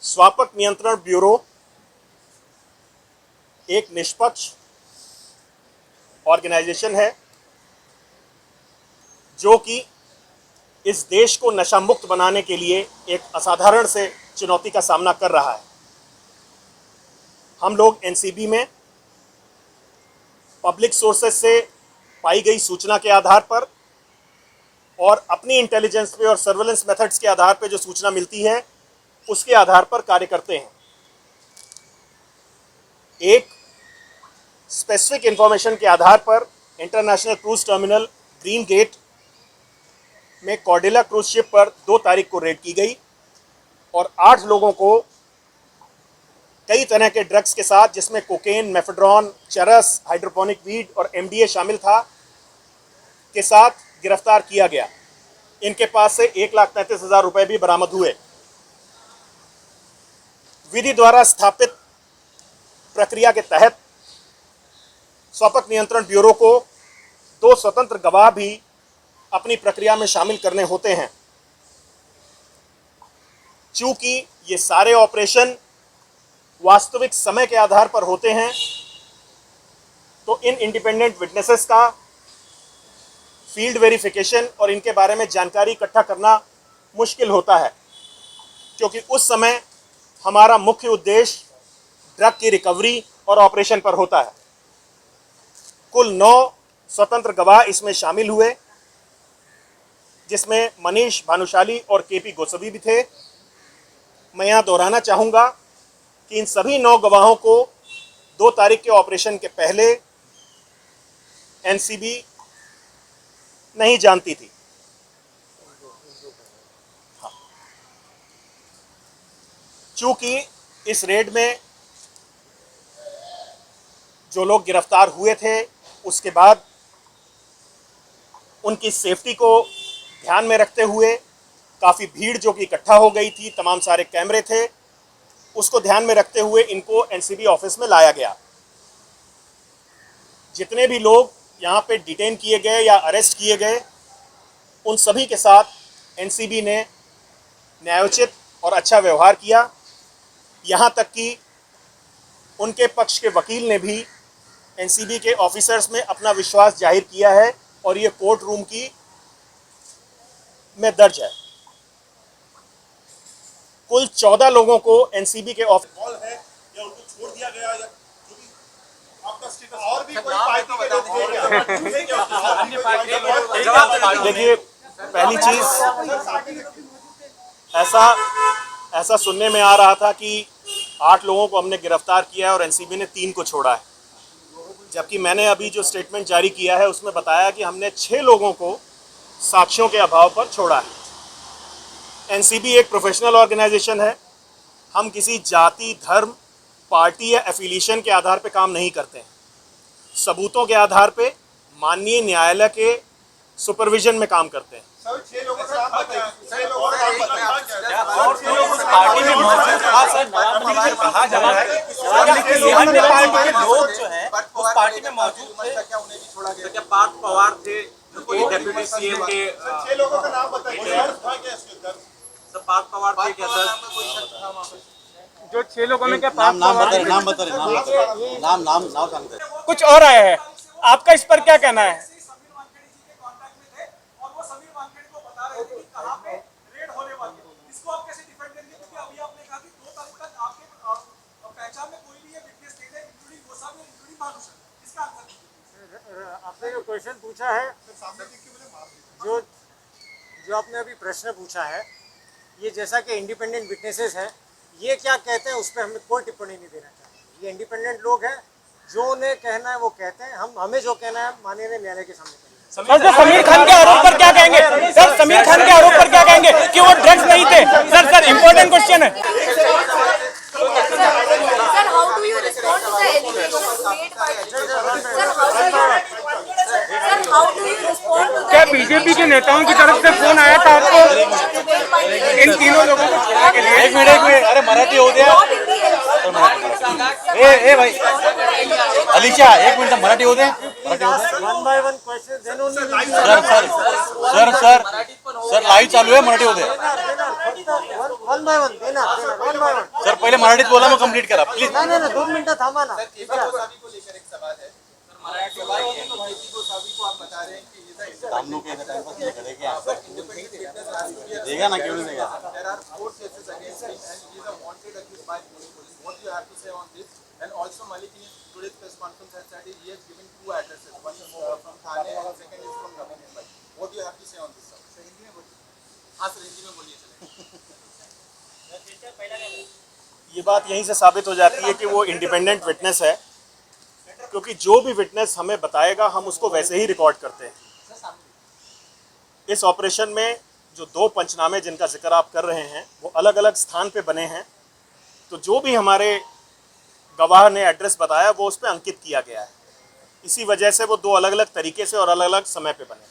स्वापक नियंत्रण ब्यूरो एक निष्पक्ष ऑर्गेनाइजेशन है जो कि इस देश को नशा मुक्त बनाने के लिए एक असाधारण से चुनौती का सामना कर रहा है। हम लोग एनसीबी में पब्लिक सोर्सेस से पाई गई सूचना के आधार पर और अपनी इंटेलिजेंस पे और सर्वेलेंस मेथड्स के आधार पे जो सूचना मिलती है उसके आधार पर कार्य करते हैं। एक स्पेसिफिक इंफॉर्मेशन के आधार पर international cruise terminal green gate में कॉर्डेला क्रूज शिप पर 2 तारीख को रेड की गई और 8 लोगों को कई तरह के ड्रग्स के साथ, जिसमें कोकेन, मेफेड्रॉन, चरस, हाइड्रोपोनिक वीड और एमडीए शामिल था, के साथ गिरफ्तार किया गया। इनके पास से 1,33,000 रुपए भी बरामद हुए। विधि द्वारा स्थापित प्रक्रिया के तहत स्वापक नियंत्रण ब्यूरो को 2 स्वतंत्र गवाह भी अपनी प्रक्रिया में शामिल करने होते हैं। चूंकि ये सारे ऑपरेशन वास्तविक समय के आधार पर होते हैं, तो इन इंडिपेंडेंट विटनेसेस का फील्ड वेरिफिकेशन और इनके बारे में जानकारी इकट्ठा करना मुश्किल होता है, क्योंकि उस समय हमारा मुख्य उद्देश्य ड्रग की रिकवरी और ऑपरेशन पर होता है। कुल 9 स्वतंत्र गवाह इसमें शामिल हुए, जिसमें मनीष भानुशाली और केपी गोस्वामी भी थे। मैं यहाँ दोहराना चाहूँगा कि इन सभी 9 गवाहों को 2 तारीख के ऑपरेशन के पहले एनसीबी नहीं जानती थी। हाँ। चूंकि इस रेड में जो लोग गिरफ्तार हुए थे, उसके बाद उनकी सेफ्टी को ध्यान में रखते हुए काफ़ी भीड़ जो कि इकट्ठा हो गई थी, तमाम सारे कैमरे थे, उसको ध्यान में रखते हुए इनको एनसीबी ऑफिस में लाया गया। जितने भी लोग यहाँ पे डिटेन किए गए या अरेस्ट किए गए, उन सभी के साथ एनसीबी ने न्यायोचित और अच्छा व्यवहार किया। यहाँ तक कि उनके पक्ष के वकील ने भी एनसीबी के ऑफिसर्स में अपना विश्वास जाहिर किया है और ये कोर्ट रूम की में दर्ज है। कुल 14 लोगों को एनसीबी के ऑफिस कॉल है या उनको छोड़ दिया गया, या जो भी आपका स्टेटस और भी कोई पार्टी के लोग थे क्या? देखिए, पहली चीज ऐसा सुनने में आ रहा था कि 8 लोगों को हमने गिरफ्तार किया है और एनसीबी ने 3 को छोड़ा है, जबकि मैंने अभी जो स्टेटमेंट जारी किया है उसमें बताया कि हमने 6 लोगों को साक्ष्यों के अभाव पर छोड़ा है। एनसीबी एक प्रोफेशनल ऑर्गेनाइजेशन है। हम किसी जाति, धर्म, पार्टी या एफिलिएशन के आधार पर काम नहीं करते हैं। सबूतों के आधार पे माननीय न्यायालय के सुपरविजन में काम करते हैं। सर 6 लोगों का नाम बताइए। 6 लोगों का नाम बताइए। और उस पार्टी में मौजूद था सर, कहा जा रहा है कि अन्य पार्टी के लोग जो हैं उस पार्टी में मौजूद थे। क्या उन्हें भी छोड़ा गया? क्या पार्थ पवार थे जो डेप्यूटी सीएम के? 6 लोगों का नाम बताइए। दर्ज था क्या इसके अंदर? सर पार्थ पवार थे क्या सर? जो 6 लोगों में क्या नाम सांगते कुछ और आया है, आपका इस पर क्या कहना है? आपने जो क्वेश्चन पूछा है, जो आपने अभी प्रश्न पूछा है, ये जैसा कि इंडिपेंडेंट विटनेसेस हैं, ये क्या कहते हैं उस पर हमें कोई टिप्पणी नहीं देना चाहिए। ये इंडिपेंडेंट लोग हैं, जो उन्हें कहना है वो कहते हैं। हमें जो कहना है माननीय न्यायालय के सामने करेंगे। सर समीर खान के आरोप पर क्या कहेंगे? सर समीर खान के आरोप पर क्या कहेंगे कि वो ड्रग्स नहीं थे? सर इम्पोर्टेंट क्वेश्चन है। Sir, how do you respond to the allegations made by Sir, how do you respond to the क्या बीजेपी के नेताओं की तरफ से फोन आया था आपको इन तीनों लोगों को छोड़ने के लिए? एक मिनिट अरे मराठी हो द्या ए भाई अलीशा, एक मिनिट मराठी हो दे. One by one question then only sir live चालू आहे, मराठी हो दे. वन बाय वन देना वन बाय वन. पहिले मराठीत बोला मग कंप्लीट करा प्लीज. नहीं नहीं 2 मिनट थांबा ना. हम लोग के टाइम पास नहीं करेंगे. देगा ना, क्यों नहीं देगा. There are 4 cases against him, and he is a wanted accused by Pune police. What do you have to say on this? And also, Malik in today's press conference has said he has given 2 addresses. One is from Thane and second is from Navi Mumbai. What do you have to say on this, sir? Hindi में बोलिए. हाँ sir, Hindi में बोलिए चलेगा. ये बात यहीं से साबित हो जाती है कि वो इंडिपेंडेंट विटनेस है, क्योंकि जो भी विटनेस हमें बताएगा हम उसको वैसे ही रिकॉर्ड करते हैं. इस ऑपरेशन में जो 2 पंचनामे जिनका जिक्र आप कर रहे हैं वो अलग अलग स्थान पे बने हैं, तो जो भी हमारे गवाह ने एड्रेस बताया वो उस पर अंकित किया गया है. इसी वजह से वो 2 अलग अलग तरीके से और अलग अलग समय पे बने.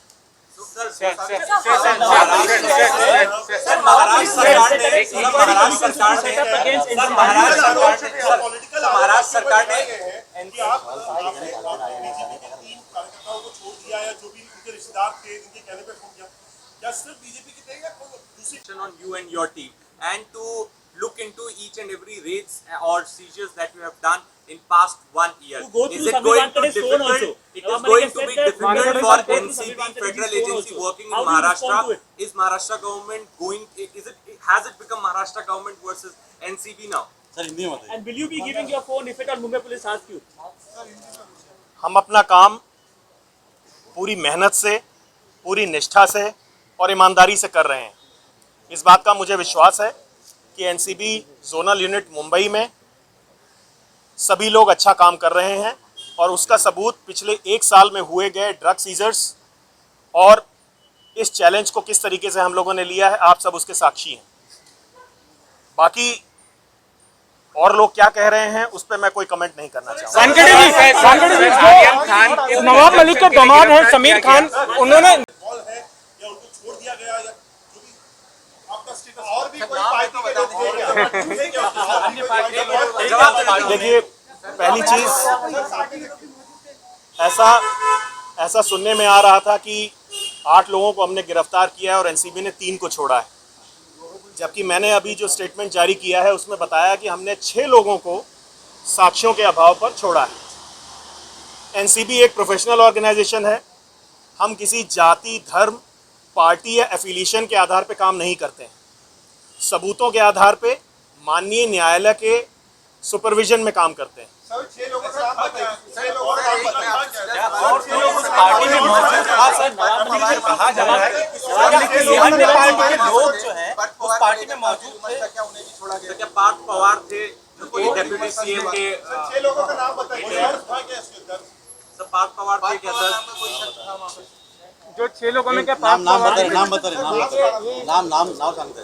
महाराष्ट्र सरकार ने कि आप बीजेपी के 3 कार्यकर्ताओं को छोड़ दिया या जो भी उनके रिश्तेदार थे जिनके कहने पे फोन किया, क्या सिर्फ बीजेपी की थे या कोई दूसरी on you and your team, and to look into each and every raids or seizures that you have done in past 1 year. Is it going to be difficult? It is going to be difficult for NCB federal agency working in Maharashtra. Is Maharashtra government going? Has it become Maharashtra government versus NCB now? Sir Hindi में बताइए. And will you be giving your phone if at all Mumbai police ask you? हम अपना काम पूरी मेहनत से, पूरी निष्ठा से और ईमानदारी से कर रहे हैं. इस बात का मुझे विश्वास है कि एनसीबी जोनल यूनिट मुंबई में सभी लोग अच्छा काम कर रहे हैं, और उसका सबूत पिछले 1 साल में हुए गए ड्रग सीजर्स और इस चैलेंज को किस तरीके से हम लोगों ने लिया है, आप सब उसके साक्षी हैं. बाकी और लोग क्या कह रहे हैं उस पर मैं कोई कमेंट नहीं करना चाहूँगा. नवाब मलिक के दामाद हैं समीर खान, उन्होंने बॉल है या उनको छोड़ दिया गया या जो भी आपका स्टेटस और भी कोई पार्टी के लोग थे क्या? देखिए, पहली चीज़ ऐसा सुनने में आ रहा था कि 8 लोगों को हमने गिरफ्तार किया है और एनसीबी ने 3 को छोड़ा है, जबकि मैंने अभी जो स्टेटमेंट जारी किया है उसमें बताया कि हमने 6 लोगों को साक्ष्यों के अभाव पर छोड़ा है. एनसीबी एक प्रोफेशनल ऑर्गेनाइजेशन है. हम किसी जाति, धर्म, पार्टी या एफिलिएशन के आधार पर काम नहीं करते हैं. सबूतों के आधार पे माननीय न्यायालय के सुपरविजन में काम करते हैं. सर 6 लोगों का नाम बताइए. 6 लोगों का नाम बताइए. और उस पार्टी में मौजूद था सर, नवाब मलिक से कहा जा रहा है कि अन्य पार्टी के लोग जो हैं उस पार्टी में मौजूद थे. क्या उन्हें भी छोड़ा गया? क्या पार्थ पवार थे जो कोई डेप्यूटी सीएम के 6 लोगों का नाम बताइए. दर्ज था क्या इसके दर्ज? सर पार्थ पवार थे क्या सर? जो 6 लोगों में क्या नाम बता रहे, नाम सांगते.